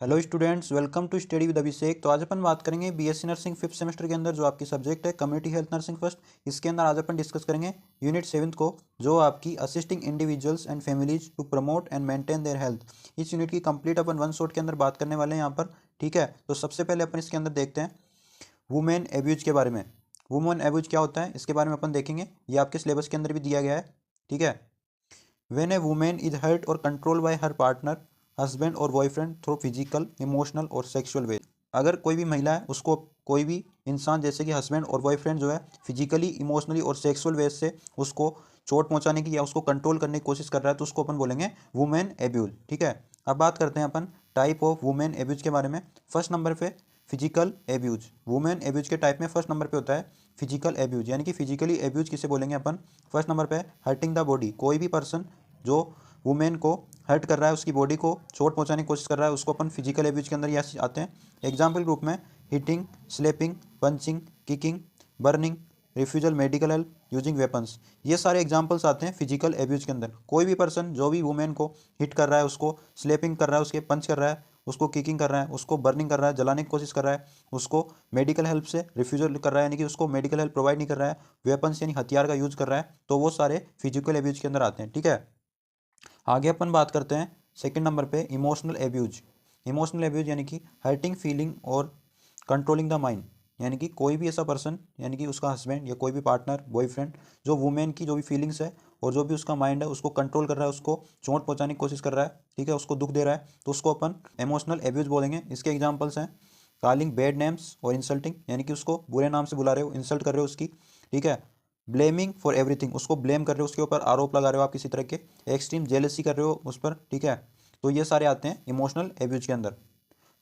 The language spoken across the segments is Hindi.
Hello students, welcome to study with Abhishek. तो आज अपन बात करेंगे बीएससी नर्सिंग फिफ्थ सेमेस्टर के अंदर जो आपकी सब्जेक्ट है कम्युनिटी हेल्थ नर्सिंग फर्स्ट। इसके अंदर आज अपन डिस्कस करेंगे यूनिट 7 को, जो आपकी assisting individuals and families to promote and maintain their health. इस यूनिट की कंप्लीट अपन वन शॉट के अंदर बात करने वाले हैं यहाँ पर। ठीक है, तो सबसे पहले अपन इसके अंदर देखते हैं वुमेन एब्यूज के बारे में। वुमेन एब्यूज क्या होता है इसके बारे में अपन देखेंगे, ये आपके सिलेबस के अंदर भी दिया गया है। ठीक है, When a woman is hurt or controlled by her partner, husband or boyfriend through physical, emotional और sexual way। अगर कोई भी महिला है उसको कोई भी इंसान जैसे कि हस्बैंड और बॉयफ्रेंड जो है फिजिकली, इमोशनली और सेक्सुअल वे से उसको चोट पहुंचाने की या उसको कंट्रोल करने की कोशिश कर रहा है तो उसको अपन बोलेंगे वुमेन एब्यूज। ठीक है, अब बात करते हैं अपन टाइप ऑफ वुमेन एब्यूज के बारे में। फर्स्ट नंबर पे फिजिकल एब्यूज। वुमेन एब्यूज के टाइप में फर्स्ट नंबर पे होता है फिजिकल एब्यूज, यानी कि फिजिकली एब्यूज किसे बोलेंगे अपन। फर्स्ट नंबर पे हर्टिंग द बॉडी। कोई भी पर्सन जो वुमेन को हर्ट कर रहा है, उसकी बॉडी को चोट पहुंचाने की कोशिश कर रहा है, उसको अपन फिजिकल एब्यूज के अंदर ये आते हैं। एग्जाम्पल ग्रुप में hitting, slapping, punching, kicking, burning, refusal medical help, using weapons. ये सारे एग्जाम्पल्स आते हैं फिजिकल एब्यूज के अंदर। कोई भी पर्सन जो भी वुमेन को हिट कर रहा है, उसको स्लेपिंग कर रहा है, उसके पंच कर रहा है, उसको किकिंग कर रहा है, उसको बर्निंग कर रहा है, जलाने की कोशिश कर रहा है, उसको मेडिकल हेल्प से रिफ्यूजल कर रहा है, यानी कि उसको मेडिकल हेल्प प्रोवाइड नहीं कर रहा है, वेपन्स यानी हथियार का यूज कर रहा है, तो वो सारे फिजिकल एब्यूज के अंदर आते हैं। ठीक है, आगे अपन बात करते हैं सेकंड नंबर पे इमोशनल एब्यूज। इमोशनल एब्यूज यानी कि हर्टिंग फीलिंग और कंट्रोलिंग द माइंड, यानी कि कोई भी ऐसा पर्सन, यानी कि उसका हस्बैंड या कोई भी पार्टनर, बॉयफ्रेंड, जो वुमेन की जो भी फीलिंग्स है और जो भी उसका माइंड है उसको कंट्रोल कर रहा है, उसको चोट पहुंचाने की कोशिश कर रहा है, ठीक है, उसको दुख दे रहा है, तो उसको अपन इमोशनल एब्यूज बोलेंगे। इसके एग्जाम्पल्स हैं कॉलिंग बैड नेम्स और इंसल्टिंग, यानी कि उसको बुरे नाम से बुला रहे हो, इंसल्ट कर रहे हो उसकी। ठीक है, ब्लेमिंग फॉर एवरीथिंग, उसको ब्लेम कर रहे हो, उसके ऊपर आरोप लगा रहे हो आप किसी तरह के। एक्सट्रीम जेलसी कर रहे हो उस पर। ठीक है, तो ये सारे आते हैं इमोशनल एब्यूज के अंदर।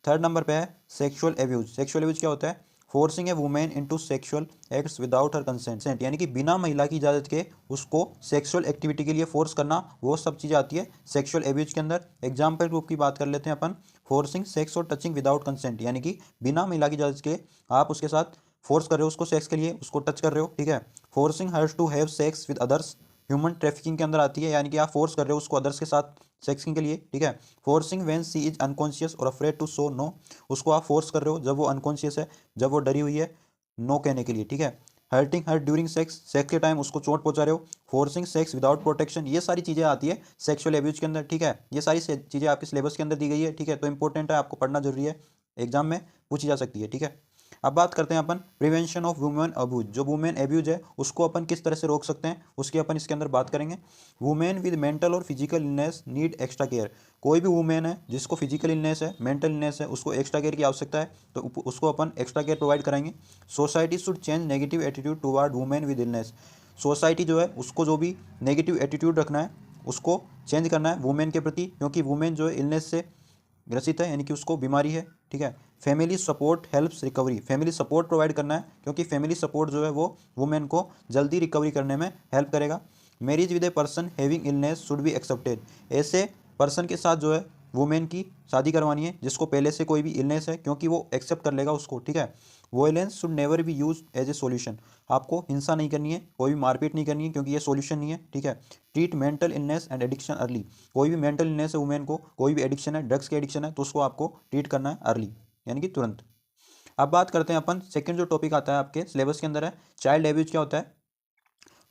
थर्ड नंबर पे है सेक्सुअल एब्यूज। सेक्सुअल एब्यूज क्या होता है? Forcing a women into sexual acts without her consent, यानी कि बिना महिला की इजाजत के उसको सेक्सुअल एक्टिविटी के लिए फोर्स करना, वो सब चीज़ें आती है सेक्सुअल एब्यूज के अंदर। एग्जाम्पल ग्रुप की बात कर लेते हैं अपन। फोर्सिंग सेक्स और टचिंग विदाउट कंसेंट, यानी कि बिना महिला की इजाजत के आप उसके साथ फोर्स कर रहे हो उसको सेक्स के लिए, उसको टच कर रहे हो। ठीक है, forcing hers to have sex with others, human trafficking के अंदर आती है, यानी कि आप फोर्स कर रहे हो उसको अदर्स के साथ सेक्सिंग के लिए। ठीक है, forcing when she is unconscious और अफ्रेड टू सो नो, उसको आप फोर्स कर रहे हो जब वो अनकॉन्शियस है, जब वो डरी हुई है नो कहने के लिए। ठीक है, हर्टिंग हर ड्यूरिंग सेक्स, सेक्स के टाइम उसको चोट पहुंचा रहे हो। फोर्सिंग सेक्स विदाउट प्रोटेक्शन, ये सारी चीज़ें आती है सेक्सुअल एब्यूज के अंदर। ठीक है, ये सारी चीज़ें आपके सिलेबस के अंदर दी गई है। ठीक है, तो इंपॉर्टेंट है, आपको पढ़ना जरूरी है, एग्जाम में पूछी जा सकती है। ठीक है, अब बात करते हैं अपन प्रिवेंशन ऑफ वुमेन अब्यूज। जो वुमेन एब्यूज है उसको अपन किस तरह से रोक सकते हैं उसकी अपन इसके अंदर बात करेंगे। वुमेन विद मेंटल और physical illness need extra care. कोई भी वुमेन है जिसको फिजिकल इलनेस है, मेंटल इलनेस है, उसको एक्स्ट्रा केयर की आवश्यकता है, तो उसको अपन एक्स्ट्रा केयर प्रोवाइड कराएंगे। Society should change negative attitude toward women with illness. Society जो है उसको जो भी नेगेटिव एटीट्यूड रखना है उसको चेंज करना है वुमेन के प्रति, क्योंकि वुमेन जो है इलनेस से ग्रसित है, यानी कि उसको बीमारी है। ठीक है, family support helps recovery. Family support provide करना है, क्योंकि फैमिली सपोर्ट जो है वो वुमेन को जल्दी रिकवरी करने में हेल्प करेगा। Marriage with a person having illness should be accepted. ऐसे पर्सन के साथ जो है वुमेन की शादी करवानी है जिसको पहले से कोई भी इलनेस है, क्योंकि वो एक्सेप्ट कर लेगा उसको। ठीक है, violence should never be use as a solution. आपको हिंसा नहीं करनी है, कोई भी मारपीट नहीं करनी है, क्योंकि ये सोल्यूशन नहीं है। ठीक है, treat mental illness and addiction early. कोई भी मेंटल इलनेस है वुमेन को, कोई भी एडिक्शन है, ड्रग्स की एडिक्शन है, तो उसको आपको ट्रीट करना है अर्ली, यानी कि तुरंत। अब बात करते हैं अपन सेकंड जो टॉपिक आता है आपके सिलेबस के अंदर है चाइल्ड एब्यूज। क्या होता है?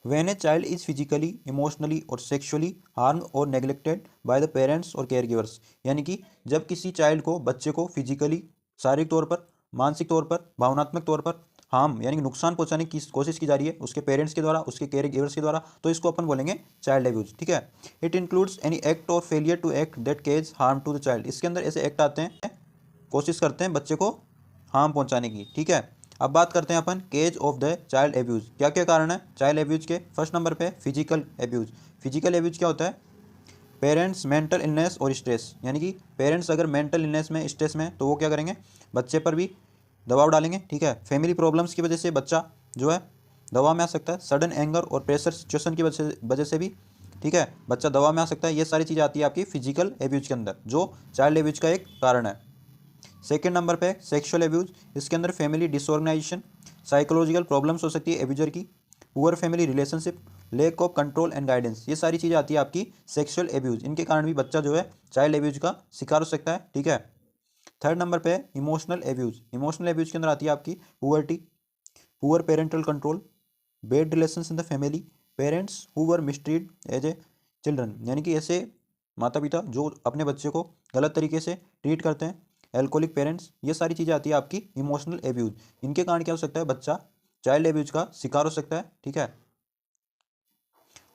When a child is physically, emotionally और सेक्सुअली हार्म और नेग्लेक्टेड बाय द पेरेंट्स और केयर गिवर्स, यानी कि जब किसी चाइल्ड को, बच्चे को फिजिकली, शारीरिक तौर पर, मानसिक तौर पर, भावनात्मक तौर पर हार्म यानी कि नुकसान पहुंचाने की कोशिश की जा रही है उसके पेरेंट्स के द्वारा, उसके केयर गिवर्स के द्वारा, तो इसको अपन बोलेंगे चाइल्ड एब्यूज। ठीक है, इट इंक्लूड्स एनी एक्ट और failure to act that cause harm to the child. इसके अंदर ऐसे एक्ट आते हैं कोशिश करते हैं बच्चे को हार्म पहुंचाने की। ठीक है, अब बात करते हैं अपन cause of the child abuse. क्या क्या कारण है चाइल्ड एब्यूज के? फर्स्ट नंबर पे फिजिकल एब्यूज। फिजिकल एब्यूज क्या होता है? पेरेंट्स मेंटल इलनेस और स्ट्रेस, यानी कि पेरेंट्स अगर मेंटल इलनेस में, स्ट्रेस में, तो वो क्या करेंगे? बच्चे पर भी दबाव डालेंगे। ठीक है, फैमिली प्रॉब्लम्स की वजह से बच्चा जो है दबाव में आ सकता है, सडन एंगर और प्रेशर सिचुएशन की वजह से भी, ठीक है, बच्चा दबाव में आ सकता है। ये सारी चीज़ें आती है आपकी फिजिकल एब्यूज के अंदर, जो चाइल्ड एब्यूज का एक कारण है। सेकेंड नंबर पे सेक्सुअल एब्यूज। इसके अंदर फैमिली डिसऑर्गेनाइजेशन, साइकोलॉजिकल प्रॉब्लम्स हो सकती है एब्यूजर की, poor family relationship, lake of control and guidance, ये सारी चीज़ें आती है आपकी सेक्सुअल एब्यूज। इनके कारण भी बच्चा जो है चाइल्ड एब्यूज का शिकार हो सकता है। ठीक है, थर्ड नंबर पे है इमोशनल एब्यूज। इमोशनल एब्यूज के अंदर आती है आपकी poverty, poor parental control, bad relations in the family, parents who were mistreat as a children, यानी कि ऐसे माता पिता जो अपने बच्चे को गलत तरीके से ट्रीट करते हैं, एल्कोहलिक पेरेंट्स, ये सारी चीज़ें आती है आपकी इमोशनल एब्यूज। इनके कारण क्या हो सकता है, बच्चा चाइल्ड एब्यूज का शिकार हो सकता है। ठीक है,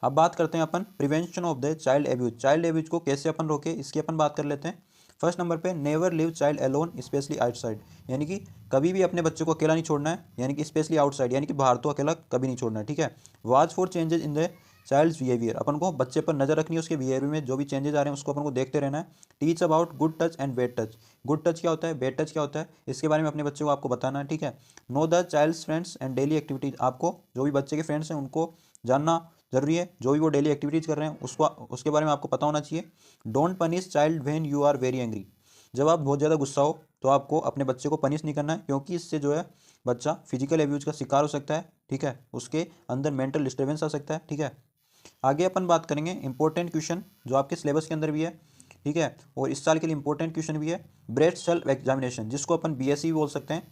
अब बात करते हैं अपन prevention of the child abuse. Child abuse को कैसे अपन रोके, इसकी अपन बात कर लेते हैं। फर्स्ट नंबर पे never live child alone specially outside, यानी कि कभी भी अपने बच्चे को अकेला नहीं छोड़ना है, यानी कि स्पेशली आउटसाइड यानी कि बाहर तो अकेला कभी नहीं छोड़ना है। ठीक है, watch for changes in the child's behaviour, अपन को बच्चे पर नजर रखनी है, उसके बिहेवियर में जो भी चेंजेस आ रहे हैं उसको अपन को देखते रहना है। Teach about good touch and bad touch, good touch क्या होता है, बैड टच क्या होता है, इसके बारे में अपने बच्चे को आपको बताना है। ठीक है, know the child's friends and daily activities, आपको जो भी बच्चे के फ्रेंड्स हैं उनको जानना जरूरी है, जो भी वो डेली एक्टिविटीज़ कर रहे हैं उसको उसके बारे में आपको पता होना चाहिए। Don't punish child when you are very angry, जब आप बहुत ज़्यादा गुस्सा हो तो आपको अपने बच्चे को पनिश नहीं करना है, क्योंकि इससे जो है बच्चा फिजिकल एब्यूज का शिकार हो सकता है। ठीक है, उसके अंदर मेंटल डिस्टर्बेंस आ सकता है। ठीक है, आगे अपन बात करेंगे इंपॉर्टेंट क्वेश्चन जो आपके सिलेबस के अंदर भी है। ठीक है, और इस साल के लिए इंपॉर्टेंट क्वेश्चन भी है, ब्रेस्ट सेल्फ एग्जामिनेशन, जिसको अपन बीएससी भी बोल सकते हैं।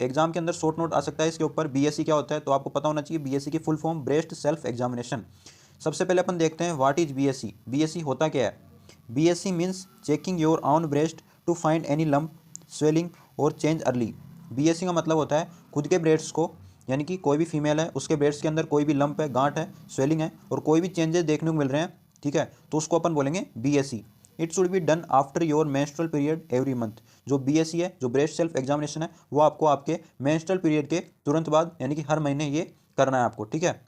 एग्जाम के अंदर शॉर्ट नोट आ सकता है इसके ऊपर, बीएससी क्या होता है, तो आपको पता होना चाहिए बीएससी की full form breast self examination. सबसे पहले अपन देखते हैं व्हाट इज बीएससी। बीएससी होता क्या है, BSC means checking your own breast to find any lump, swelling और चेंज अर्ली। बीएससी का मतलब होता है खुद के ब्रेस्ट को, यानी कि कोई भी फीमेल है उसके ब्रेस्ट के अंदर कोई भी लंप है, गांठ है, स्वेलिंग है और कोई भी चेंजेस देखने को मिल रहे हैं, ठीक है, तो उसको अपन बोलेंगे BSc. It should be done after your menstrual period every month. जो बीएससी है, जो ब्रेस्ट सेल्फ एग्जामिनेशन है, वो आपको आपके मेंस्ट्रुअल पीरियड के तुरंत बाद, यानी कि हर महीने ये करना है आपको। ठीक है,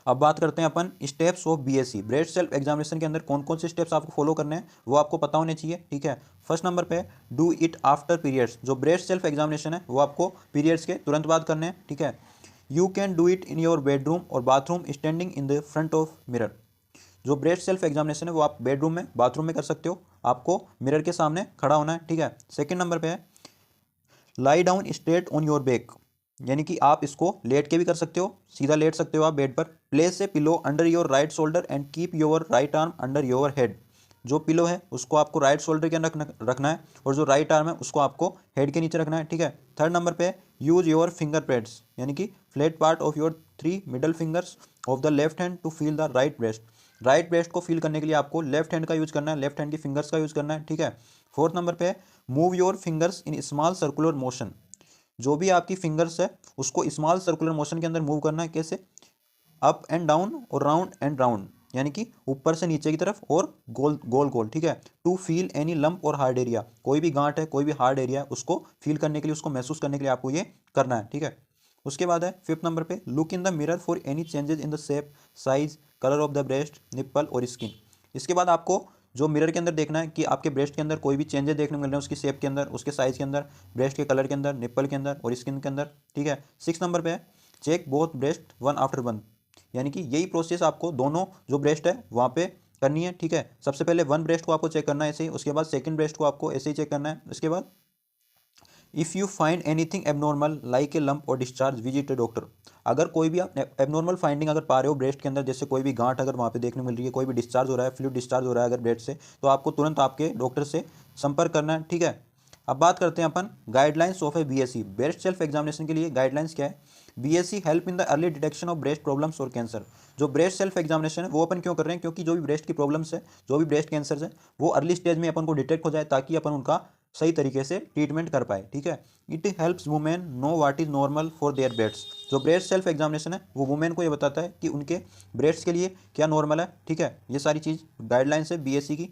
अब बात करते हैं अपन steps of BSC. Breast self examination के अंदर कौन कौन से स्टेप्स आपको फॉलो करने हैं वो आपको पता होने चाहिए। ठीक है, फर्स्ट नंबर पे डू इट आफ्टर पीरियड्स, जो ब्रेस्ट सेल्फ एग्जामिनेशन है वो आपको पीरियड्स के तुरंत बाद करने हैं। ठीक है, you can do it in your bedroom और bathroom standing in the front of mirror, जो ब्रेस्ट सेल्फ एग्जामिनेशन है वो आप बेडरूम में, बाथरूम में कर सकते हो, आपको मिरर के सामने खड़ा होना है। ठीक है, सेकंड नंबर पे है lie down straight on your back, यानी कि आप इसको लेट के भी कर सकते हो, सीधा लेट सकते हो आप बेड पर। Place a pillow under your right shoulder and keep your right arm under your head, जो पिलो है उसको आपको राइट शोल्डर के अंदर रखना है और जो राइट आर्म है उसको आपको हेड के नीचे रखना है। ठीक है, थर्ड नंबर पे यूज योर फिंगर पैड्स, यानी कि flat part of your 3 middle fingers of the left hand to feel the right breast, right breast को फील करने के लिए आपको लेफ्ट हैंड का यूज करना है, लेफ्ट हैंड की फिंगर्स का यूज करना है। ठीक है, फोर्थ नंबर पे move your fingers in small circular motion, जो भी आपकी फिंगर्स है उसको स्मॉल सर्कुलर मोशन के अंदर मूव करना है। कैसे, अप एंड डाउन और राउंड एंड राउंड, यानी कि ऊपर से नीचे की तरफ और गोल गोल गोल। ठीक है, टू फील एनी लंप और हार्ड एरिया, कोई भी गांठ है, कोई भी हार्ड एरिया है, उसको फील करने के लिए, उसको महसूस करने के लिए आपको ये करना है। ठीक है, उसके बाद है फिफ्थ नंबर पे look in the mirror for any changes in the shape, size, colour of the breast, nipple और स्किन। इसके बाद आपको जो मिरर के अंदर देखना है कि आपके ब्रेस्ट के अंदर कोई भी चेंजेस देखने को मिल रहे हैं, उसकी शेप के अंदर, उसके साइज के अंदर, ब्रेस्ट के कलर के अंदर, निप्पल के अंदर और स्किन के अंदर। ठीक है, सिक्स नंबर पे है check both breast one after one, यानी कि यही प्रोसेस आपको दोनों जो ब्रेस्ट है वहाँ पे करनी है। ठीक है, सबसे पहले वन ब्रेस्ट को आपको चेक करना है ऐसे ही, उसके बाद सेकंड ब्रेस्ट को आपको ऐसे ही चेक करना है। उसके बाद if you find anything abnormal like a lump और डिस्चार्ज विजिट ए डॉक्टर, अगर कोई भी आप एबनॉर्मल फाइंडिंग अगर पा रहे हो ब्रेस्ट के अंदर, जैसे कोई भी गांठ अगर वहाँ पे देखने मिल रही है, कोई भी डिस्चार्ज हो रहा है, फ्लूइड डिस्चार्ज हो रहा है अगर ब्रेस्ट से, तो आपको तुरंत आपके डॉक्टर से संपर्क करना है। ठीक है, अब बात करते हैं अपन guidelines of a BSC. Breast self examination के लिए गाइडलाइंस क्या है, BSC help in the early detection of breast problems और कैंसर। जो ब्रेस्ट सेल्फ एग्जामिनेशन है वो अपन क्यों कर रहे हैं, क्योंकि जो भी ब्रेस्ट की प्रॉब्लम्स है, जो भी ब्रेस्ट कैंसर है, वो अर्ली स्टेज में अपन को डिटेक्ट हो जाए, ताकि अपन उनका सही तरीके से ट्रीटमेंट कर पाए। ठीक है, it helps women know what is normal for their breast, जो ब्रेस्ट सेल्फ एग्जामिनेशन है वो वुमेन को ये बताता है कि उनके ब्रेस्ट के लिए क्या नॉर्मल है। ठीक है, ये सारी चीज़ गाइडलाइंस है बीएससी की।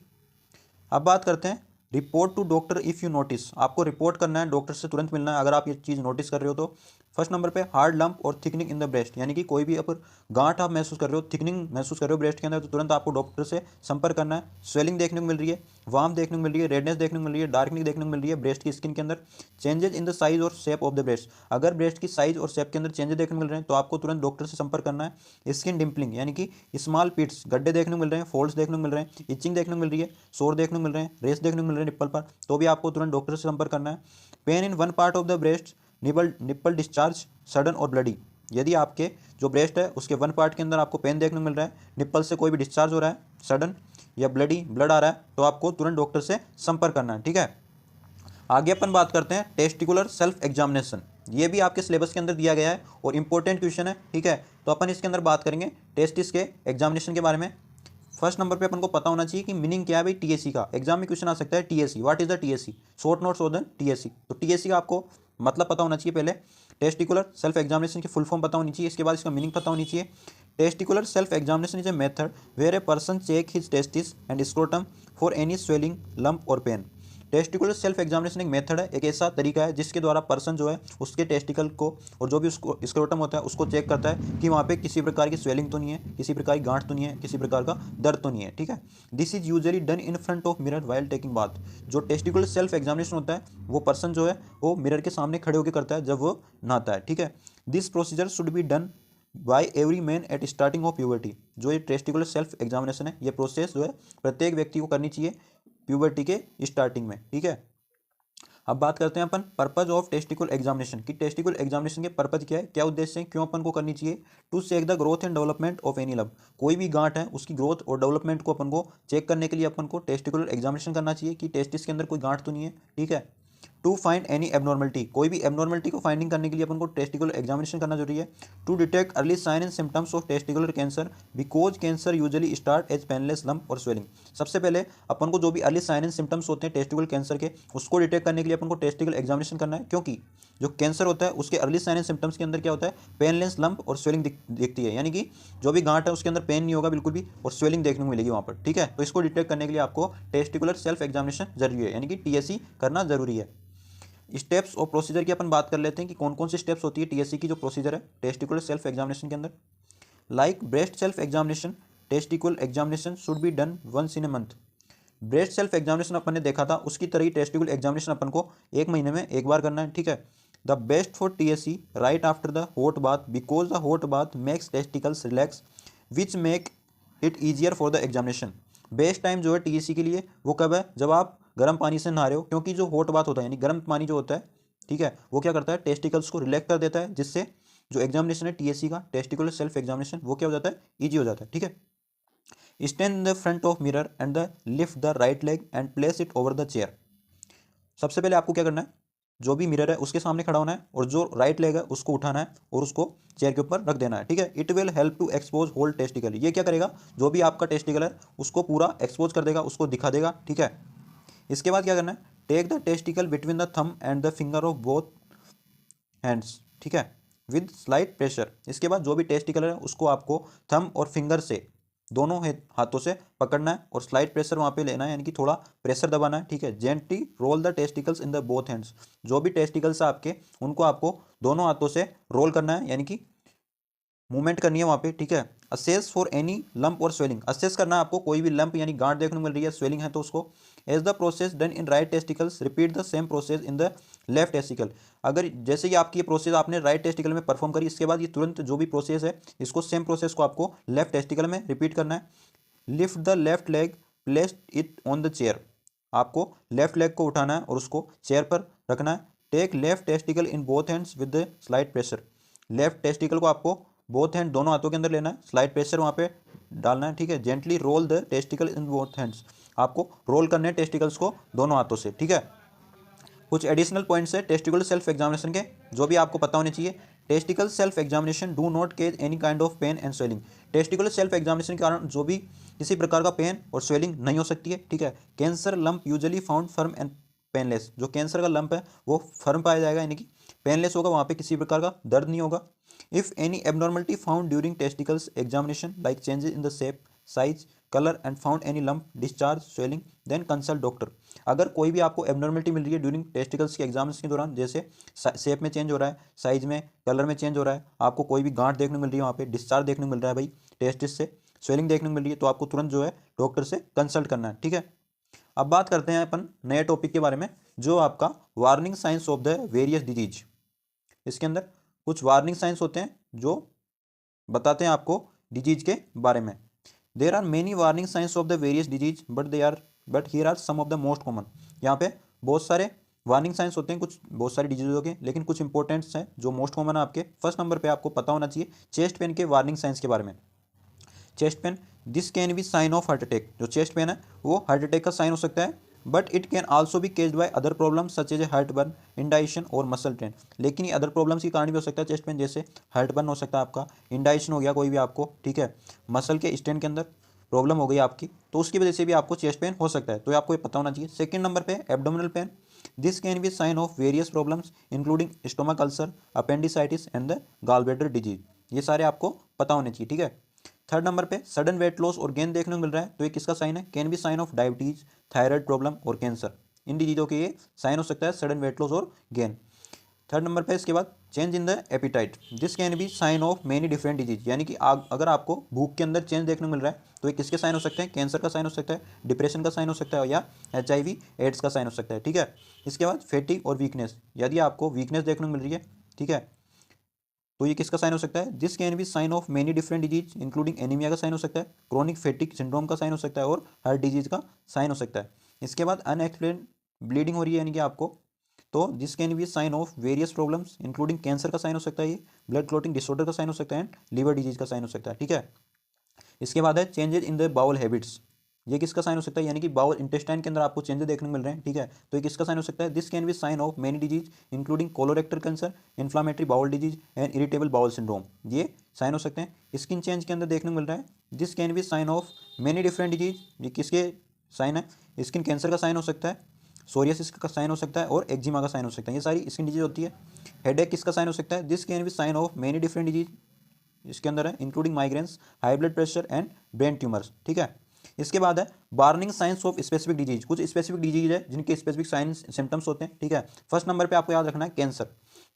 अब बात करते हैं report to doctor if you notice, आपको रिपोर्ट करना है, डॉक्टर से तुरंत मिलना है अगर आप ये चीज़ नोटिस कर रहे हो तो। फर्स्ट नंबर पे हार्ड लंप और थिकनिंग इन द ब्रेस्ट, यानी कि कोई भी अगर गांठ आप महसूस कर रहे हो, थिकनिंग महसूस कर रहे हो ब्रेस्ट के अंदर, तो तुरंत आपको डॉक्टर से संपर्क करना है। स्वेलिंग देखने को मिल रही है, वार्म देखने को मिल रही है, रेडनेस देखने को मिल रही है, डार्कनिंग देखने को मिल रही है ब्रेस्ट की स्किन के अंदर, चेंजेस इन द साइज और शेप ऑफ द ब्रेस्ट, अगर ब्रेस्ट की साइज और शेप के अंदर चेंजेस देखने को मिल रहे हैं तो आपको तुरंत डॉक्टर से संपर्क करना है। स्किन डिम्पलिंग, यानी कि स्मॉल पिट्स, गड्ढे देखने को मिल रहे हैं, फोल्ड्स देखने को मिल रहे हैं, इचिंग देखने को मिल रही है, सोर देखने को मिल रहे हैं, रेस देखने को मिल रहे हैं निप्पल पर, तो भी आपको तुरंत डॉक्टर से संपर्क करना है। Pain in one part of the breast, nipple discharge sudden और ब्लडी, यदि आपके जो ब्रेस्ट है उसके वन पार्ट के अंदर आपको पेन देखने को मिल रहा है, निप्पल से कोई भी डिस्चार्ज हो रहा है सडन या ब्लडी, ब्लड आ रहा है, तो आपको तुरंत डॉक्टर से संपर्क करना है। ठीक है, आगे अपन बात करते हैं टेस्टिकुलर सेल्फ एग्जामिनेशन। ये भी आपके सिलेबस के अंदर दिया गया है और इंपॉर्टेंट क्वेश्चन है, ठीक है। तो अपन इसके अंदर बात करेंगे टेस्टिस के एग्जामिनेशन के बारे में। फर्स्ट नंबर पे अपन को पता होना चाहिए कि मीनिंग क्या है भाई टीएससी का। एग्जाम में क्वेश्चन आ सकता है TSC, what is the TSC, short notes of the TSC. तो टीएससी का आपको मतलब पता होना चाहिए। पहले टेस्टिकुलर सेल्फ एग्जामिनेशन की फुल फॉर्म पता होनी चाहिए, इसके बाद इसका मीनिंग पता होनी चाहिए। Testicular self examination is a method where a person check his testis and scrotum for any swelling, lump और पेन। टेस्टिकुलर सेल्फ एग्जामिनेशन एक मेथड है, एक ऐसा तरीका है जिसके द्वारा पर्सन जो है उसके टेस्टिकल को और जो भी उसको स्क्रोटम होता है उसको चेक करता है कि वहाँ पे किसी प्रकार की स्वेलिंग तो नहीं है, किसी प्रकार की गांठ तो नहीं है, किसी प्रकार का दर्द तो नहीं है, ठीक है। This is usually done in front of mirror while taking bath. जो टेस्टिकुलर सेल्फ एग्जामिनेशन होता है वो पर्सन जो है वो मिरर के सामने खड़े होकर करता है जब वो नहाता है, ठीक है। This procedure should be done by every man eight starting of puberty. जो ये टेस्टिकुलर सेल्फ एग्जामिनेशन है ये प्रोसेस जो है प्रत्येक व्यक्ति को करनी चाहिए प्यूबर्टी के स्टार्टिंग में, ठीक है। अब बात करते हैं अपन पर्पज ऑफ टेस्टिकुलर एग्जामिनेशन की। टेस्टिकुलर एग्जामिनेशन के पर्पज क्या है, क्या उद्देश्य है, क्यों अपन को करनी चाहिए। To check the growth and development of any lump. कोई भी गांठ है उसकी ग्रोथ और डेवलपमेंट को अपन को चेक करने के लिए अपन को टेस्टिकुलर एग्जामिनेशन करना चाहिए कि टेस्टिस के अंदर कोई गांठ तो नहीं है, ठीक है। टू फाइंड एनी एबनॉर्मलिटी, कोई भी एबनॉर्मलिटी को फाइंडिंग करने के लिए अपन को टेस्टिकुलर एग्जामिनेशन करना जरूरी है। To detect early sign and symptoms of testicular cancer because cancer usually start as painless lump और स्वेलिंग। सबसे पहले अपन को जो भी अर्ली साइन एंड सिम्टम्स होते हैं टेस्टिकुलर कैंसर के उसको डिटेक्ट करने के लिए अपन को टेस्टिकुलर एग्जामिनेशन करना है, क्योंकि जो कैंसर होता है उसके अर्ली साइन एंड सिम्टम्स के अंदर क्या होता है, पेनलेस लंप और स्वेलिंग दिखती है, यानी कि जो भी गांठ है उसके अंदर पेन नहीं होगा बिल्कुल भी और स्वेलिंग देखने को मिलेगी वहाँ पर, ठीक है। तो इसको डिटेक्ट करने के लिए आपको टेस्टिकुलर सेल्फ एग्जामिनेशन जरूरी है, यानी कि टीएससी करना जरूरी है। स्टेप्स और प्रोसीजर की अपन बात कर लेते हैं कि कौन कौन सी स्टेप्स होती है टीएससी की जो प्रोसीजर है टेस्टिकुलर सेल्फ एग्जामिनेशन के अंदर। Like breast self examination, testicular examination should be done once in a month. Breast self examination अपन ने देखा था, उसकी तरह ही टेस्टिकुलर एग्जामिनेशन अपन को एक महीने में एक बार करना है, ठीक है। The best for TSC right after the hot bath because the hot bath makes testicles relax which make it easier for the examination. Best time जो है टीएससी के लिए वो कब है, जब आप गर्म पानी से नहा रहे हो, क्योंकि जो हॉट बाथ होता है यानी गर्म पानी जो होता है, ठीक है, वो क्या करता है टेस्टिकल्स को रिलैक्स कर देता है, जिससे जो एग्जामिनेशन है टीएससी का टेस्टिकुलर सेल्फ एग्जामिनेशन वो क्या हो जाता है, ईजी हो जाता है, ठीक है। Stand in the front of mirror and the lift the right leg and place it over the chair. सबसे पहले आपको क्या करना है, जो भी मिरर है उसके सामने खड़ा होना है और जो राइट लेग है उसको उठाना है और उसको चेयर के ऊपर रख देना है, ठीक है। It will help to expose whole testicle. ये क्या करेगा, जो भी आपका टेस्टिकल है उसको पूरा एक्सपोज कर देगा, उसको दिखा देगा, ठीक है। इसके बाद क्या करना है, take the testicle between the thumb and the finger of both hands, ठीक है, विद स्लाइट प्रेशर। इसके बाद जो भी टेस्टिकल है उसको आपको थंब और फिंगर से दोनों हाथों से पकड़ना है और स्लाइट प्रेशर वहाँ पे लेना है, यानी कि थोड़ा प्रेशर दबाना है, ठीक है। Gently roll the testicles in the both hands. जो भी टेस्टिकल्स है आपके उनको आपको दोनों हाथों से रोल करना है, यानी कि मूवमेंट करनी है वहाँ पे, ठीक है। असेस फॉर एनी लंप और स्वेलिंग, असेस करना है आपको, कोई भी लंप यानी गांठ देखने को मिल रही है, स्वेलिंग है तो उसको। As the process done in right testicles repeat the same process in the left testicle. अगर जैसे ही आपकी ये प्रोसेस आपने राइट टेस्टिकल में परफॉर्म करी, इसके बाद ये तुरंत जो भी प्रोसेस है इसको सेम प्रोसेस को आपको लेफ्ट टेस्टिकल में रिपीट करना है। Lift the left leg, place it on the chair. आपको लेफ्ट लेग को उठाना है और उसको चेयर पर रखना है। Take left testicle in both hands with the slight pressure. Left testicle को आपको बोथ हैंड दोनों हाथों के अंदर लेना है, स्लाइट प्रेशर वहाँ पे डालना है, ठीक है। Gently roll the testicle in both hands. आपको रोल करने हैं टेस्टिकल्स को दोनों हाथों से, ठीक है। कुछ एडिशनल पॉइंट्स है टेस्टिकुलर सेल्फ एग्जामिनेशन के जो भी आपको पता होने चाहिए। Testicle self examination do not cause any kind of pain and swelling. Testicular self examination के कारण जो भी किसी प्रकार का पेन और स्वेलिंग नहीं हो सकती है, ठीक है। Cancer lump usually found firm and painless. जो कैंसर का लंप है वो फर्म पाया जाएगा, यानी कि पेनलेस होगा, वहाँ पे किसी प्रकार का दर्द नहीं होगा। If any abnormality found during testicles examination like changes in the shape, size, colour and found any lump, discharge, swelling, then consult doctor. अगर कोई भी आपको एबनॉर्मलिटी मिल रही है ड्यूरिंग टेस्टिकल्स के एग्जाम्स के दौरान, जैसे शेप में चेंज हो रहा है, साइज में, कलर में चेंज हो रहा है, आपको कोई भी गांठ देखने को मिल रही है, वहाँ पे डिस्चार्ज देखने को मिल रहा है भाई टेस्टिस से, स्वेलिंग देखने को मिल रही है, तो आपको तुरंत जो है डॉक्टर से कंसल्ट करना है, ठीक है। अब बात करते हैं अपन नए टॉपिक के बारे में, जो आपका warning signs of the various disease. इसके अंदर कुछ वार्निंग साइंस होते हैं जो बताते हैं आपको डिजीज के बारे में। There are many warning signs of the various disease but here are some of the most common. यहाँ पे बहुत सारे वार्निंग साइंस होते हैं कुछ बहुत सारी डिजीजों के, लेकिन कुछ इंपॉर्टेंट्स हैं जो मोस्ट कॉमन है आपके। फर्स्ट नंबर पे आपको पता होना चाहिए चेस्ट पेन के वार्निंग साइंस के बारे में। Chest pain, this can be sign of heart attack. जो चेस्ट पेन है वो हार्ट अटैक का साइन हो सकता है। But it can also be caused by other problem such as heart burn, indigestion और मसल ट्रेन। लेकिन ये अदर प्रॉब्लम्स के कारण भी हो सकता है चेस्ट पेन, जैसे हार्ट बर्न हो सकता है आपका, इंडाइशन हो गया कोई भी आपको, ठीक है, मसल के स्ट्रेन के अंदर प्रॉब्लम हो गई आपकी, तो उसकी वजह से भी आपको चेस्ट पेन हो सकता है, तो आपको ये पता होना चाहिए। सेकंड नंबर पे abdominal pain, this can be sign of various problems including stomach ulcer, appendicitis and the gall bladder disease, ये सारे आपको पता होने चाहिए, ठीक है। थर्ड नंबर पे सडन वेट लॉस और गेन देखने को मिल रहा है, तो ये किसका साइन है, can be sign of diabetes, thyroid problem और कैंसर, इन डिजीजों के ये साइन हो सकता है, सडन वेट लॉस और गेन। थर्ड नंबर पे इसके बाद change in the appetite, this can be sign of many different disease, यानी कि अगर आपको भूख के अंदर चेंज देखने को मिल रहा है तो ये किसके साइन हो सकते हैं, कैंसर का साइन हो सकता है, डिप्रेशन का साइन हो सकता है, या HIV एड्स का साइन हो सकता है, ठीक है। इसके बाद फैटिग और वीकनेस, यदि आपको वीकनेस देखने को मिल रही है, ठीक है, तो ये किसका साइन हो सकता है, this can be sign of many different disease including anaemia का साइन हो सकता है, क्रोनिक फैटिक सिंड्रोम का साइन हो सकता है और हार्ट डिजीज का साइन हो सकता है। इसके बाद अनएक्सप्लेन ब्लीडिंग हो रही है यानी कि आपको, तो this can be sign of various problems including cancer का साइन हो सकता है, ये ब्लड क्लॉटिंग डिसऑर्डर का साइन हो सकता है एंड लीवर डिजीज का साइन हो सकता है, ठीक है। इसके बाद है changes in the bowel habits, ये किसका साइन हो सकता है, यानी कि बाउल इंटेस्टाइन के अंदर आपको चेंजेस देखने को मिल रहे हैं, ठीक है, तो ये किसका साइन हो सकता है, this can be sign of many disease including colorectal cancer, inflammatory bowel disease and irritable bowel syndrome, ये साइन हो सकते हैं। स्किन चेंज के अंदर देखने को मिल रहा है, this can be sign of many different disease, ये किसके साइन है, स्किन कैंसर का साइन हो सकता है, सोरियासिस का साइन हो सकता है और एक्जिमा का साइन हो सकता है, ये सारी स्किन डिजीज होती है। हेडेक किसका साइन हो सकता है, this can be sign of many different disease, इसके अंदर है including migraines, high blood pressure and brain tumours, ठीक है। इसके बाद है warning signs of specific disease, कुछ स्पेसिफिक डिजीज है जिनके स्पेसिफिक साइंस सिम्टम्स होते हैं, ठीक है। फर्स्ट नंबर पे आपको याद रखना है cancer,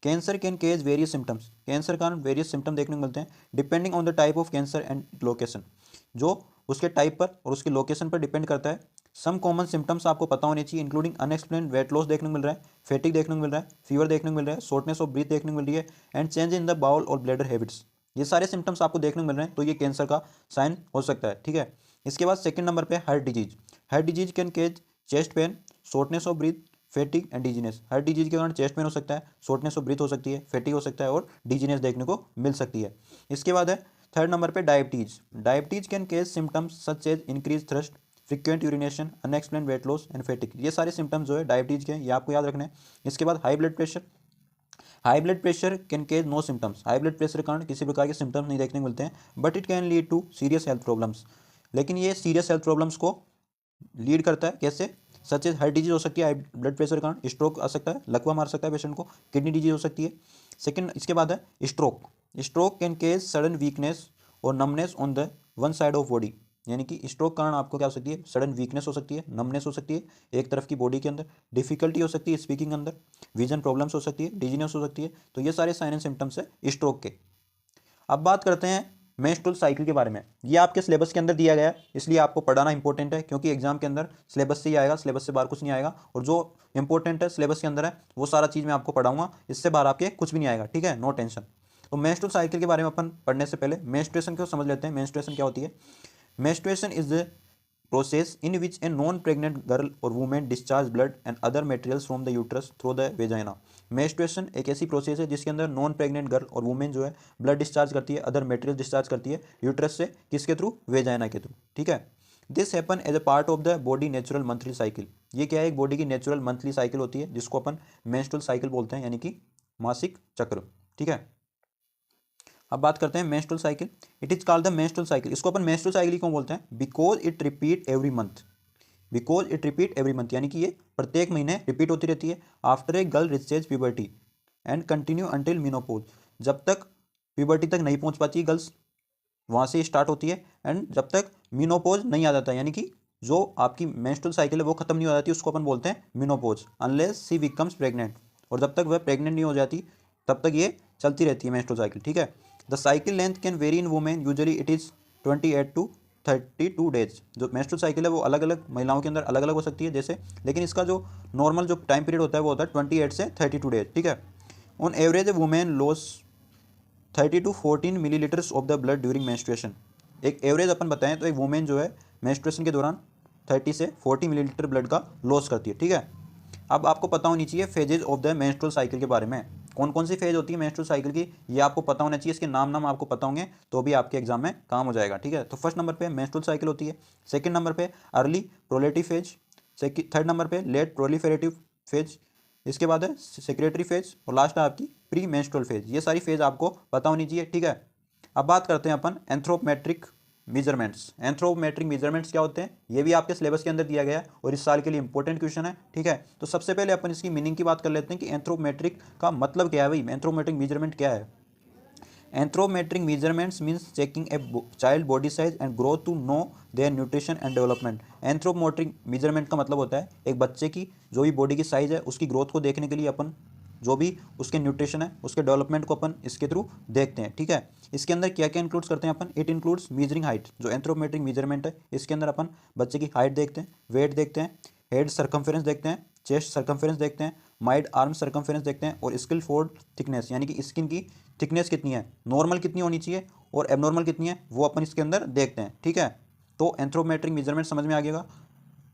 cancer can cause various symptoms, cancer का वेरियस सिम्टम देखने को मिलते हैं depending on the type of cancer and location, जो उसके टाइप पर और उसके लोकेशन पर डिपेंड करता है। सम कॉमन सिम्टम्स आपको पता होने चाहिए इंक्लूडिंग अनएक्सप्लेन वेट लॉस देखने को मिल रहा है, फेटिक देखने को मिल रहा है, फीवर देखने को मिल रहा है, शॉर्टनेस ऑफ ब्रीथ देखने को मिल रही है and change in the bowel और ब्लैडर हैबिट्स, ये सारे सिम्टम्स आपको देखने को मिल रहे हैं, तो ये कैंसर का साइन हो सकता है, ठीक है। इसके बाद सेकंड नंबर पे heart disease, heart disease can cause chest pain, shortness of breath, fatigue and dizziness, heart disease के कारण चेस्ट पेन हो सकता है, शॉर्टनेस ऑफ ब्रीथ हो सकती है, फेटिक हो सकता है और डिजीनेस देखने को मिल सकती है। इसके बाद है थर्ड नंबर पे diabetes, diabetes can cause symptoms such as increase thirst, frequent urination, unexplained weight loss and fatigue, ये सारे सिम्टम्स जो है डायबिटीज के, ये आपको याद रखना है। इसके बाद high blood pressure, high blood pressure can cause no symptoms, high blood pressure के कारण किसी प्रकार के सिम्टम्स नहीं देखने को मिलते हैं, but it can lead to serious health problems, लेकिन ये सीरियस हेल्थ प्रॉब्लम्स को लीड करता है, कैसे, सच एज हार्ट डिजीज हो सकती है, हाई ब्लड प्रेशर के कारण स्ट्रोक आ सकता है, लकवा मार सकता है पेशेंट को, किडनी डिजीज हो सकती है। सेकंड, इसके बाद है stroke, stroke can cause sudden weakness और numbness on the one side of body, यानी कि स्ट्रोक कारण आपको क्या हो सकती है, सडन वीकनेस हो सकती है, नमनेस हो सकती है एक तरफ की बॉडी के अंदर, डिफिकल्टी हो सकती है स्पीकिंग अंदर, विजन प्रॉब्लम्स हो सकती है, डिजीनेस हो सकती है, तो ये सारे साइन एंड सिम्टम्स है स्ट्रोक के। अब बात करते हैं मेंस्ट्रुअल साइकिल के बारे में, ये आपके सिलेबस के अंदर दिया गया है, इसलिए आपको पढ़ाना इंपॉर्टेंट है, क्योंकि एग्जाम के अंदर सिलेबस से ही आएगा, सिलेबस से बाहर कुछ नहीं आएगा, और जो इंपॉर्टेंट है सिलेबस के अंदर है वो सारा चीज़ मैं आपको पढ़ाऊंगा, इससे बाहर आपके कुछ भी नहीं आएगा, ठीक है, नो टेंशन। तो मेंस्ट्रुअल साइकिल के बारे में अपन पढ़ने से पहले मेंस्ट्रुएशन को समझ लेते हैं, मेंस्ट्रुएशन क्या होती है। Menstruation is the process in which a non-pregnant girl or woman discharge blood and other materials from the uterus through the vagina। Menstruation एक ऐसी प्रोसेस है जिसके अंदर नॉन प्रेग्नेंट गर्ल और वुमेन जो है ब्लड डिस्चार्ज करती है, अदर मटेरियल डिस्चार्ज करती है यूट्रस से, किसके थ्रू, वेजाइना के थ्रू, ठीक है। This happen as a part of the body natural monthly cycle, ये क्या है, एक बॉडी की नेचुरल मंथली साइकिल होती है जिसको अपन मेंस्ट्रुअल साइकिल बोलते हैं, यानी कि मासिक चक्र, ठीक है। अब बात करते हैं menstrual cycle, it is called the menstrual cycle, इसको अपन मेंस्ट्रुअल साइकिल क्यों बोलते हैं, because it repeat every month, because it repeat every month, यानी कि ये प्रत्येक महीने रिपीट होती रहती है, after a girl reaches puberty and continue until menopause, जब तक प्यूबर्टी तक नहीं पहुंच पाती गर्ल्स वहाँ से स्टार्ट होती है, एंड जब तक मीनोपोज नहीं आ जाता, यानी कि जो आपकी मेंस्ट्रुअल साइकिल है वो खत्म नहीं हो जाती, उसको अपन बोलते हैं मीनोपोज, अनलेस सी बिकम्स प्रेग्नेंट, और जब तक वह प्रेग्नेंट नहीं हो जाती तब तक ये चलती रहती है मेंस्ट्रुअल साइकिल, ठीक है। The cycle length can very in women, usually it is 28 to 32 days, जो मेंस्ट्रुअल साइकिल है वो अलग अलग महिलाओं के अंदर अलग अलग हो सकती है जैसे, लेकिन इसका जो नॉर्मल जो टाइम पीरियड होता है वो होता है 28 से 32 डेज, ठीक है। On average A women loss 30 to 14 millilitres of the blood during menstruation, एक एवरेज अपन बताएं तो एक वुमेन जो है मेंस्ट्रुएशन के दौरान 30 से 40 मिलीलीटर ब्लड का लॉस करती है, ठीक है। अब आपको पता होनी चाहिए phases of the menstrual cycle के बारे में, कौन कौन सी फेज होती है मेंस्ट्रुअल साइकिल की, ये आपको पता होना चाहिए, इसके नाम आपको पता होंगे तो भी आपके एग्जाम में काम हो जाएगा, ठीक है। तो फर्स्ट नंबर पे मेंस्ट्रुअल साइकिल होती है, सेकंड नंबर पे अर्ली प्रोलेटिव फेज, थर्ड नंबर पे लेट प्रोलिफेरेटिव फेज, इसके बाद है सेक्रेटरी फेज, और लास्ट है आपकी प्री मेंस्ट्रुअल फेज। ये सारी फेज आपको पता होनी चाहिए, ठीक है। अब बात करते हैं अपन एंथ्रोपमेट्रिक मेजरमेंट्स। एंथ्रोपमेट्रिक मेजरमेंट्स क्या होते हैं, ये भी आपके सिलेबस के अंदर दिया गया है और इस साल के लिए इंपॉर्टेंट क्वेश्चन है, ठीक है। तो सबसे पहले अपन इसकी मीनिंग की बात कर लेते हैं कि एंथ्रोपमेट्रिक का मतलब क्या है भाई, एंथ्रोपमेट्रिक मेजरमेंट क्या है। Anthropometric measurements means checking a child body size and growth to know their nutrition and development. Anthropometric measurement का मतलब होता है एक बच्चे की जो भी बॉडी की साइज है उसकी ग्रोथ को देखने के लिए अपन जो भी उसके न्यूट्रिशन है उसके डेवलपमेंट को अपन इसके थ्रू देखते हैं, ठीक है। इसके अंदर क्या क्या इंक्लूड्स करते हैं अपन, इट इंक्लूड्स मीजरिंग हाइट। जो एंथ्रोपोमेट्रिक मेजरमेंट है इसके अंदर अपन बच्चे की हाइट देखते हैं, वेट देखते हैं, हेड सर्कमफेरेंस देखते हैं, चेस्ट सर्कमफेरेंस देखते हैं, माइड आर्म सर्कमफेरेंस देखते हैं, और स्किल फोल्ड थिकनेस यानी कि स्किन की थिकनेस कितनी है, नॉर्मल कितनी होनी चाहिए और एबनॉर्मल कितनी है, वो अपन इसके अंदर देखते हैं, ठीक है। तो एंथ्रोपोमेट्रिक मेजरमेंट समझ में आ गया।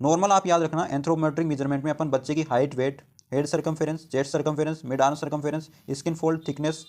नॉर्मल आप याद रखना, एंथ्रोपोमेट्रिक मेजरमेंट में अपन बच्चे की height, weight, head circumference, chest circumference, mid arm circumference, skin fold thickness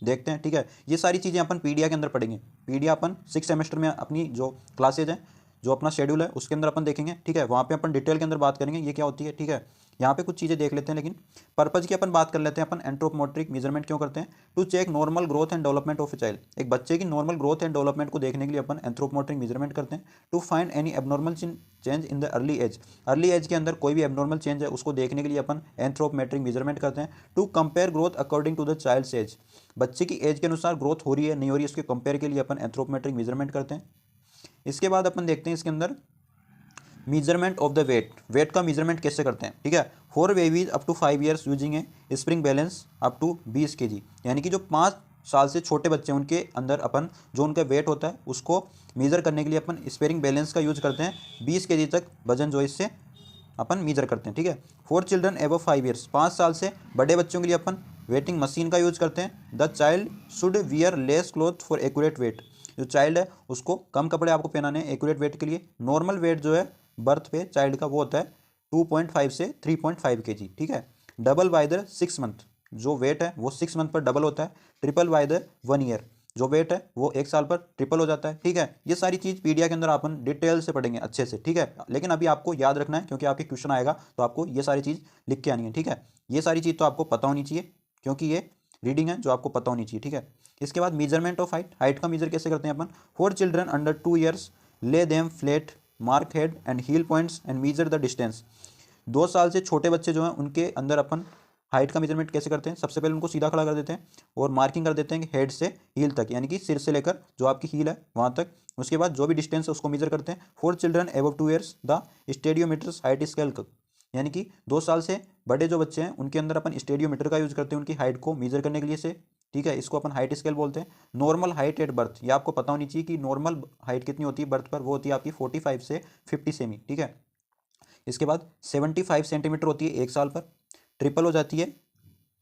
देखते हैं, ठीक है। ये सारी चीज़ें अपन पीडिया के अंदर पढ़ेंगे। पीडिया अपन 6 सेमेस्टर में अपनी जो क्लासेज हैं, जो अपना शेड्यूल है उसके अंदर अपन देखेंगे, ठीक है। वहाँ पे अपन डिटेल के अंदर बात करेंगे ये क्या होती है, ठीक है। यहाँ पे कुछ चीज़ें देख लेते हैं, लेकिन पर्पज की अपन बात कर लेते हैं। अपन एंथ्रोपोमेट्रिक मेजरमेंट क्यों करते हैं, to check normal growth and development of a child. एक बच्चे की नॉर्मल ग्रोथ एंड डेवलपमेंट को देखने के लिए अपन एंथ्रोपोमेट्रिक मेजरमेंट करते हैं। To find any abnormal change in the early age, early age के अंदर कोई भी एबनॉर्मल चेंज है उसको देखने के लिए अपन एंथ्रोपोमेट्रिक मेजरमेंट करते हैं। To compare growth according to the child's age, बच्चे की एज के अनुसार ग्रोथ हो रही है नहीं हो रही है उसके कंपेयर के लिए अपन एंथ्रोपोमेट्रिक मेजरमेंट करते हैं। इसके बाद अपन देखते हैं इसके अंदर measurement of the weight. Weight का मेजरमेंट कैसे करते हैं, ठीक है। For babies up to 5 years using a spring balance up to 20 kg, यानी कि जो 5 साल से छोटे बच्चे हैं उनके अंदर अपन जो उनका वेट होता है उसको मेज़र करने के लिए अपन स्प्रिंग बैलेंस का यूज करते हैं। 20 kg तक वजन जो इससे अपन मेजर करते हैं, ठीक है। फॉर चिल्ड्रन एबव 5 ईयर्स, 5 साल से बड़े बच्चों के लिए अपन वेटिंग मशीन का यूज करते हैं। The child should wear less cloth for accurate weight, जो चाइल्ड है उसको कम कपड़े आपको पहनाने हैं एक्यूरेट वेट के लिए। नॉर्मल वेट जो है बर्थ पे चाइल्ड का वो होता है 2.5 से 3.5 kg, ठीक है। डबल बाय द 6 मंथ, जो वेट है वो 6 मंथ पर डबल होता है। ट्रिपल बाय द 1 ईयर, जो वेट है वो 1 साल पर ट्रिपल हो जाता है, ठीक है। ये सारी चीज़ पीडिया के अंदर अपन डिटेल से पढ़ेंगे अच्छे से, ठीक है। लेकिन अभी आपको याद रखना है क्योंकि आपके क्वेश्चन आएगा तो आपको ये सारी चीज़ लिख के आनी है, ठीक है। ये सारी चीज़ तो आपको पता होनी चाहिए क्योंकि ये रीडिंग है जो आपको पता होनी चाहिए, ठीक है। इसके बाद मेजरमेंट ऑफ हाइट, हाइट का मेजर कैसे करते हैं अपन। For children under 2 years lay them flat, mark head and heel points and measure the distance. 2 साल से छोटे बच्चे जो हैं उनके अंदर अपन हाइट का मेजरमेंट कैसे करते हैं, सबसे पहले उनको सीधा खड़ा कर देते हैं और मार्किंग कर देते हैं हेड से हील तक, यानी कि सिर से लेकर जो आपकी हील है वहाँ तक। उसके बाद जो भी डिस्टेंस है उसको मेजर करते हैं। For children above 2 years the stadiometers height scale, यानी कि 2 साल से बड़े जो बच्चे हैं उनके अंदर अपन स्टेडियोमीटर का यूज करते हैं उनकी हाइट को मेजर करने के लिए से, ठीक है। इसको अपन हाइट स्केल बोलते हैं। नॉर्मल हाइट एट बर्थ, ये आपको पता होनी चाहिए कि नॉर्मल हाइट कितनी होती है बर्थ पर, वो होती है आपकी 45 से 50 सेमी, ठीक है। इसके बाद 75 सेंटीमीटर होती है 1 साल पर, ट्रिपल हो जाती है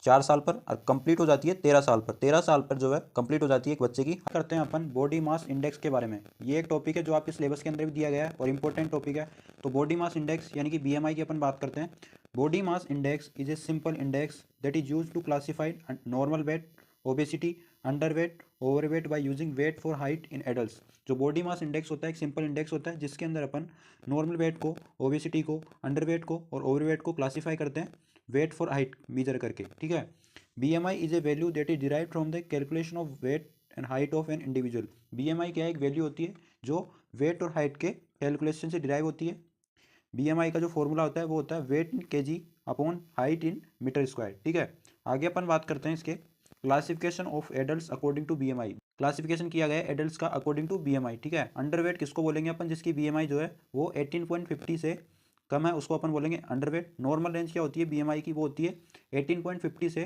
4 साल पर, और कंप्लीट हो जाती है 13 साल पर। 13 साल पर जो है कंप्लीट हो जाती है एक बच्चे की। करते हैं अपन बॉडी मास इंडेक्स के बारे में। ये एक टॉपिक है जो आपके सिलेबस के अंदर भी दिया गया है और इंपॉर्टेंट टॉपिक है। तो बॉडी मास इंडेक्स यानी कि BMI की अपन बात करते हैं। Body mass index is a simple index that is use to classified normal weight, obesity, underweight, overweight by using weight for height in adults. जो बॉडी मास इंडेक्स होता है एक सिंपल इंडेक्स होता है जिसके अंदर अपन नॉर्मल वेट को, ओबेसिटी को, अंडरवेट को और ओवरवेट को क्लासीफाई करते हैं वेट फॉर हाइट मेजर करके, ठीक है। BMI is a value that is derived from the calculation of weight and height of an individual. BMI क्या एक वैल्यू होती है जो वेट और हाइट के कैलकुलेशन से डिराइव होती है। BMI का जो फॉर्मूला होता है वो होता है weight in kg upon height in metre square, ठीक है। आगे अपन बात करते हैं इसके classification of adults according to BMI। Classification किया गया है एडल्ट्स का अकॉर्डिंग टू BMI, ठीक है। अंडरवेट किसको बोलेंगे अपन, जिसकी BMI जो है वो 18.50 से कम है उसको अपन बोलेंगे अंडरवेट। नॉर्मल रेंज क्या होती है BMI की, वो होती है 18.50 से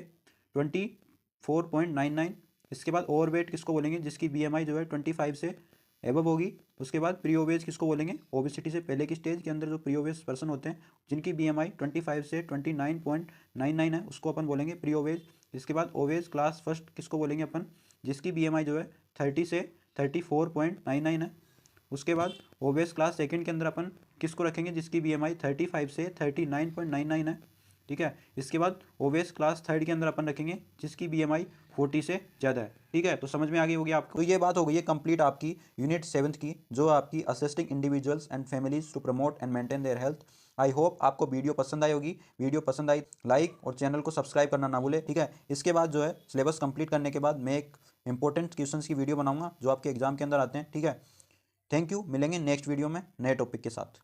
24.99। इसके बाद ओवरवेट किसको बोलेंगे, जिसकी BMI जो है 25 से एबव होगी। उसके बाद प्री ओबेज किसको बोलेंगे, ओबेसिटी से पहले की स्टेज के अंदर जो प्री ओबेज पर्सन होते हैं जिनकी BMI 25 से 29.99 है उसको अपन बोलेंगे प्री ओबेज। इसके बाद ओबेज क्लास फर्स्ट किसको बोलेंगे अपन, जिसकी BMI जो है 30 से 34.99 है। उसके बाद ओबेज क्लास सेकंड के अंदर अपन किसको रखेंगे, जिसकी BMI 35 से 39.99 है, ठीक है। इसके बाद ओबेस क्लास थर्ड के अंदर अपन रखेंगे जिसकी BMI 40 से ज़्यादा है, ठीक है। तो समझ में आ गई होगी आपको। तो ये बात हो गई है कंप्लीट आपकी यूनिट 7th की, जो आपकी assisting individuals and families to promote and maintain their health. I hope आपको वीडियो पसंद आई होगी। वीडियो पसंद आई लाइक और चैनल को सब्सक्राइब करना ना भूले, ठीक है। इसके बाद जो है सिलेबस कंप्लीट करने के बाद मैं एक इंपॉर्टेंट क्वेश्चंस की वीडियो बनाऊंगा जो आपके एग्जाम के अंदर आते हैं, ठीक है। थैंक यू, मिलेंगे नेक्स्ट वीडियो में नए टॉपिक के साथ।